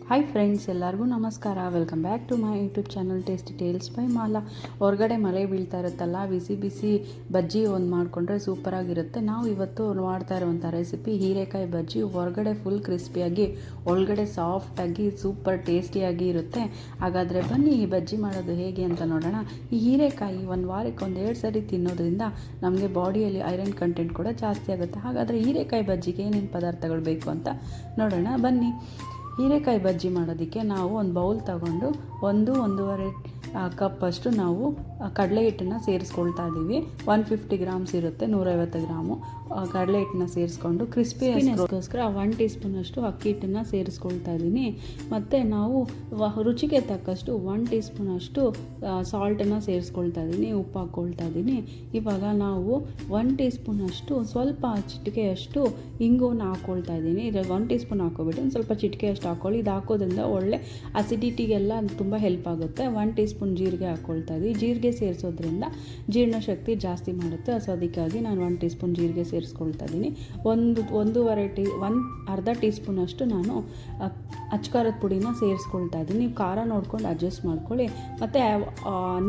Hi friends, ಎಲ್ಲರಿಗೂ ನಮಸ್ಕಾರ. Welcome back to my YouTube channel tasty tales by Mala. ಹೊರಗಡೆ ಮಳೆ ಬೀಳ್ತಾ ಇರುತ್ತಲ್ಲ, ಬಿಸಿ ಬಿಸಿ ಬಜ್ಜಿ ಒಂದು ಮಾಡಿಕೊಂಡ್ರೆ ಸೂಪರಾಗಿರುತ್ತೆ. ನಾವು ಇವತ್ತು ಮಾಡ್ತಾ ಇರುವಂಥ ರೆಸಿಪಿ ಹೀರೆಕಾಯಿ ಬಜ್ಜಿ. ಹೊರಗಡೆ ಫುಲ್ ಕ್ರಿಸ್ಪಿಯಾಗಿ, ಒಳಗಡೆ ಸಾಫ್ಟಾಗಿ ಸೂಪರ್ ಟೇಸ್ಟಿಯಾಗಿ ಇರುತ್ತೆ. ಹಾಗಾದರೆ ಬನ್ನಿ ಈ ಬಜ್ಜಿ ಮಾಡೋದು ಹೇಗೆ ಅಂತ ನೋಡೋಣ. ಈ ಹೀರೆಕಾಯಿ ಒಂದು ವಾರಕ್ಕೆ 1-2 ಸರಿ ತಿನ್ನೋದ್ರಿಂದ ನಮಗೆ ಬಾಡಿಯಲ್ಲಿ ಐರನ್ ಕಂಟೆಂಟ್ ಕೂಡ ಜಾಸ್ತಿ ಆಗುತ್ತೆ. ಹಾಗಾದರೆ ಹೀರೆಕಾಯಿ ಬಜ್ಜಿಗೆ ಏನೇನು ಪದಾರ್ಥಗಳು ಬೇಕು ಅಂತ ನೋಡೋಣ ಬನ್ನಿ. ಹೀರೆಕಾಯಿ ಬಜ್ಜಿ ಮಾಡೋದಕ್ಕೆ ನಾವು ಒಂದು ಬೌಲ್ ತಗೊಂಡು 1-1.5 ಕಪ್ಪಷ್ಟು ನಾವು ಕಡಲೆ ಹಿಟ್ಟನ್ನು ಸೇರಿಸ್ಕೊಳ್ತಾ ಇದ್ದೀವಿ. 150 ಗ್ರಾಮ್ಸ್ ಇರುತ್ತೆ, 150 ಗ್ರಾಮು ಕಡಲೆ ಹಿಟ್ಟನ್ನ ಸೇರಿಸ್ಕೊಂಡು ಕ್ರಿಸ್ಪಿಗೋಸ್ಕರ 1 ಟೀ ಸ್ಪೂನಷ್ಟು ಅಕ್ಕಿ ಹಿಟ್ಟನ್ನು ಸೇರಿಸ್ಕೊಳ್ತಾ ಇದ್ದೀನಿ. ಮತ್ತು ನಾವು ರುಚಿಗೆ ತಕ್ಕಷ್ಟು 1 ಟೀ ಸ್ಪೂನಷ್ಟು ಸಾಲ್ಟನ್ನು ಸೇರಿಸ್ಕೊಳ್ತಾ ಇದ್ದೀನಿ, ಉಪ್ಪು ಹಾಕ್ಕೊಳ್ತಾ ಇದ್ದೀನಿ. ಇವಾಗ ನಾವು 1 ಟೀ ಸ್ಪೂನಷ್ಟು ಸ್ವಲ್ಪ ಚಿಟಿಕೆಯಷ್ಟು ಇಂಗುವನ್ನು ಹಾಕ್ಕೊಳ್ತಾ ಇದ್ದೀನಿ. 1 ಟೀ ಸ್ಪೂನ್ ಹಾಕ್ಕೊಬಿಟ್ಟು ಒಂದು ಸ್ವಲ್ಪ ಚಿಟಿಕೆಯಷ್ಟು ಹಾಕ್ಕೊಳ್ಳಿ. ಇದು ಹಾಕೋದ್ರಿಂದ ಒಳ್ಳೆ ಅಸಿಡಿಟಿಗೆಲ್ಲ ತುಂಬ ಹೆಲ್ಪ್ ಆಗುತ್ತೆ. 1 ಟೀ ಸ್ಪೂನ್ ಜೀರಿಗೆ ಹಾಕ್ಕೊಳ್ತಾ ಇದ್ದೀವಿ. ಜೀರಿಗೆ ಸೇರಿಸೋದ್ರಿಂದ ಜೀರ್ಣಶಕ್ತಿ ಜಾಸ್ತಿ ಮಾಡುತ್ತೆ. ಸೊ ಅದಕ್ಕಾಗಿ ನಾನು 1 ಟೀ ಸ್ಪೂನ್ ಜೀರಿಗೆ ಸೇರಿಸ್ಕೊಳ್ತಾ ಇದ್ದೀನಿ. ಅರ್ಧ ಟೀ ಸ್ಪೂನಷ್ಟು ನಾನು ಅಚ್ಕಾರದ ಪುಡಿನ ಸೇರಿಸ್ಕೊಳ್ತಾ ಇದ್ದೀನಿ. ನೀವು ಖಾರ ನೋಡ್ಕೊಂಡು ಅಡ್ಜಸ್ಟ್ ಮಾಡ್ಕೊಳ್ಳಿ. ಮತ್ತು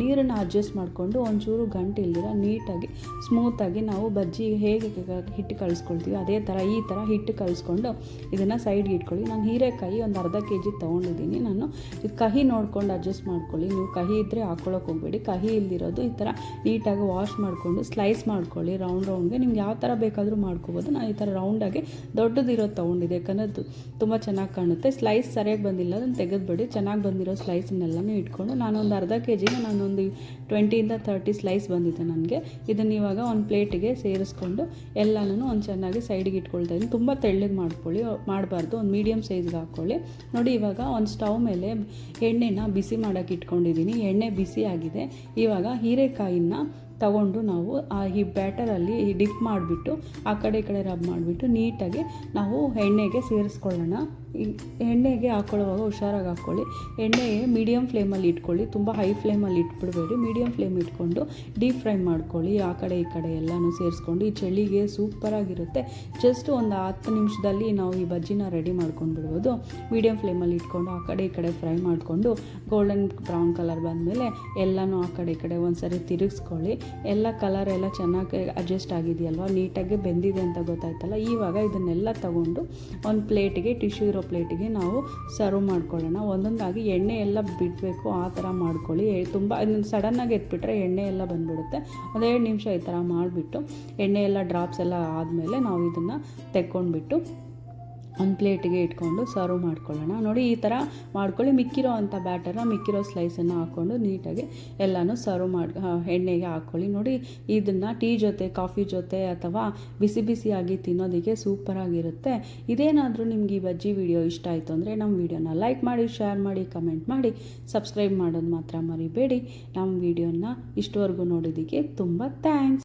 ನೀರನ್ನು ಅಡ್ಜಸ್ಟ್ ಮಾಡಿಕೊಂಡು ಒಂಚೂರು ಗಂಟು ಇಲ್ದಿರ ನೀಟಾಗಿ ಸ್ಮೂತಾಗಿ ನಾವು ಬಜ್ಜಿ ಹೇಗೆ ಹಿಟ್ಟು ಕಲಿಸ್ಕೊಳ್ತೀವಿ ಅದೇ ಥರ ಈ ಥರ ಹಿಟ್ಟು ಕಲಿಸ್ಕೊಂಡು ಇದನ್ನು ಸೈಡ್ಗೆ ಇಟ್ಕೊಳ್ಳಿ. ನಾನು ಹೀರೆಕಾಯಿ ಒಂದು ಅರ್ಧ kg ತೊಗೊಂಡಿದ್ದೀನಿ. ನಾನು ಇದು ಕಹಿ ನೋಡ್ಕೊಂಡು ಅಡ್ಜಸ್ಟ್ ಮಾಡ್ಕೊಳ್ಳಿ. ನೀವು ಕಹಿ ಇದ್ದರೆ ಹಾಕ್ಕೊಳ್ಳೋಕೆ ಹೋಗಬೇಡಿ. ಕಹಿ ಇಲ್ದಿರೋದು ಈ ಥರ ನೀಟಾಗಿ ವಾಶ್ ಮಾಡಿಕೊಂಡು ಸ್ಲೈಸ್ ಮಾಡ್ಕೊಳ್ಳಿ. ರೌಂಡ್ಗೆ ನಿಮ್ಗೆ ಯಾವ ಥರ ಬೇಕಾದರೂ ಮಾಡ್ಕೋಬೋದು. ನಾನು ಈ ಥರ ರೌಂಡಾಗಿ ದೊಡ್ಡದಿರೋದು ತೊಗೊಂಡಿದ್ದೆ, ಯಾಕಂದರೆ ತುಂಬ ಚೆನ್ನಾಗಿ ಕಾಣುತ್ತೆ. ಸ್ಲೈಸ್ ಸರಿಯಾಗಿ ಬಂದಿಲ್ಲ, ಅದನ್ನು ತೆಗೆದುಬಿಡಿ. ಚೆನ್ನಾಗಿ ಬಂದಿರೋ ಸ್ಲೈಸನ್ನೆಲ್ಲನೂ ಇಟ್ಕೊಂಡು ನಾನೊಂದು ಅರ್ಧ kg ನಾನೊಂದು 20-30 ಸ್ಲೈಸ್ ಬಂದಿದೆ ನನಗೆ. ಇದನ್ನು ಇವಾಗ ಒಂದು ಪ್ಲೇಟಿಗೆ ಸೇರಿಸ್ಕೊಂಡು ಎಲ್ಲನೂ ಒಂದು ಚೆನ್ನಾಗಿ ಸೈಡಿಗೆ ಇಟ್ಕೊಳ್ತಾ ಇದ್ದೀನಿ. ತುಂಬ ತೆಳ್ಳಗೆ ಮಾಡಬಾರ್ದು, ಒಂದು ಮೀಡಿಯಮ್ ಸೈಜ್ಗೆ ಹಾಕ್ಕೊಳ್ಳಿ. ನೋಡಿ, ಇವಾಗ ಒಂದು ಸ್ಟವ್ ಮೇಲೆ ಎಣ್ಣೆನ ಬಿಸಿ ಮಾಡೋಕ್ಕೆ ಇಟ್ಕೊಂಡಿದ್ದೀನಿ. ಎಣ್ಣೆ ಬಿಸಿ ಆಗಿದೆ. ಇವಾಗ ಹೀರೆಕಾಯಿನ ತಗೊಂಡು ನಾವು ಈ ಬ್ಯಾಟರಲ್ಲಿ ಡಿಪ್ ಮಾಡಿಬಿಟ್ಟು ಆ ಕಡೆ ಈ ಕಡೆ ರಬ್ ಮಾಡಿಬಿಟ್ಟು ನೀಟಾಗಿ ನಾವು ಎಣ್ಣೆಗೆ ಸೇರಿಸ್ಕೊಳ್ಳೋಣ. ಎಣ್ಣೆಗೆ ಹಾಕ್ಕೊಳ್ಳುವಾಗ ಹುಷಾರಾಗಿ ಹಾಕ್ಕೊಳ್ಳಿ. ಎಣ್ಣೆಗೆ ಮೀಡಿಯಮ್ ಫ್ಲೇಮಲ್ಲಿ ಇಟ್ಕೊಳ್ಳಿ, ತುಂಬ ಹೈ ಫ್ಲೇಮಲ್ಲಿ ಇಟ್ಬಿಡಬೇಡಿ. ಮೀಡಿಯಮ್ ಫ್ಲೇಮ್ ಇಟ್ಕೊಂಡು ಡೀಪ್ ಫ್ರೈ ಮಾಡ್ಕೊಳ್ಳಿ. ಆ ಕಡೆ ಈ ಕಡೆ ಎಲ್ಲನೂ ಸೇರಿಸ್ಕೊಂಡು ಈ ಚಳಿಗೆ ಸೂಪರಾಗಿರುತ್ತೆ. ಜಸ್ಟ್ ಒಂದು 10 ನಿಮಿಷದಲ್ಲಿ ನಾವು ಈ ಬಜ್ಜಿನ ರೆಡಿ ಮಾಡ್ಕೊಂಡು ಬಿಡ್ಬೋದು. ಮೀಡಿಯಮ್ ಫ್ಲೇಮಲ್ಲಿ ಇಟ್ಕೊಂಡು ಆ ಕಡೆ ಈ ಕಡೆ ಫ್ರೈ ಮಾಡಿಕೊಂಡು ಗೋಲ್ಡನ್ ಬ್ರೌನ್ ಕಲರ್ ಬಂದಮೇಲೆ ಎಲ್ಲನೂ ಆ ಕಡೆ ಈ ಕಡೆ ಒಂದು ಸರಿ ತಿರುಗಿಸ್ಕೊಳ್ಳಿ. ಎಲ್ಲ ಕಲರ್ ಎಲ್ಲ ಚೆನ್ನಾಗಿ ಅಡ್ಜಸ್ಟ್ ಆಗಿದೆಯಲ್ವ, ನೀಟಾಗಿ ಬೆಂದಿದೆ ಅಂತ ಗೊತ್ತಾಯ್ತಲ್ಲ. ಇವಾಗ ಇದನ್ನೆಲ್ಲ ತಗೊಂಡು ಒಂದು ಪ್ಲೇಟಿಗೆ, ಟಿಶ್ಯೂ ಇರೋ ಪ್ಲೇಟಿಗೆ ನಾವು ಸರ್ವ್ ಮಾಡ್ಕೊಳ್ಳೋಣ. ಒಂದೊಂದಾಗಿ ಎಣ್ಣೆ ಎಲ್ಲ ಬಿಡಬೇಕು, ಆ ಥರ ಮಾಡ್ಕೊಳ್ಳಿ. ತುಂಬ ಸಡನ್ನಾಗಿ ಎತ್ಬಿಟ್ರೆ ಎಣ್ಣೆ ಎಲ್ಲ ಬಂದುಬಿಡುತ್ತೆ. 1-2 ನಿಮಿಷ ಈ ಥರ ಮಾಡಿಬಿಟ್ಟು ಎಣ್ಣೆ ಎಲ್ಲ ಡ್ರಾಪ್ಸ್ ಎಲ್ಲ ಆದಮೇಲೆ ನಾವು ಇದನ್ನು ತೆಕ್ಕೊಂಡ್ಬಿಟ್ಟು ಒಂದು ಪ್ಲೇಟಿಗೆ ಇಟ್ಕೊಂಡು ಸರ್ವ್ ಮಾಡ್ಕೊಳ್ಳೋಣ. ನೋಡಿ, ಈ ಥರ ಮಾಡ್ಕೊಳ್ಳಿ. ಮಿಕ್ಕಿರೋ ಅಂಥ ಬ್ಯಾಟರ್ನ, ಮಿಕ್ಕಿರೋ ಸ್ಲೈಸನ್ನು ಹಾಕ್ಕೊಂಡು ನೀಟಾಗಿ ಎಲ್ಲನೂ ಸರ್ವ್ ಎಣ್ಣೆಗೆ ಹಾಕ್ಕೊಳ್ಳಿ. ನೋಡಿ, ಇದನ್ನು ಟೀ ಜೊತೆ, ಕಾಫಿ ಜೊತೆ ಅಥವಾ ಬಿಸಿ ಬಿಸಿಯಾಗಿ ತಿನ್ನೋದಕ್ಕೆ ಸೂಪರಾಗಿರುತ್ತೆ. ಇದೇನಾದರೂ ನಿಮ್ಗೆ ಈ ಬಜ್ಜಿ ವಿಡಿಯೋ ಇಷ್ಟ ಆಯಿತು ಅಂದರೆ ನಮ್ಮ ವಿಡಿಯೋನ ಲೈಕ್ ಮಾಡಿ, ಶೇರ್ ಮಾಡಿ, ಕಮೆಂಟ್ ಮಾಡಿ, ಸಬ್ಸ್ಕ್ರೈಬ್ ಮಾಡೋದು ಮಾತ್ರ ಮರಿಬೇಡಿ. ನಮ್ಮ ವಿಡಿಯೋನ ಇಷ್ಟವರೆಗೂ ನೋಡೋದಕ್ಕೆ ತುಂಬ ಥ್ಯಾಂಕ್ಸ್.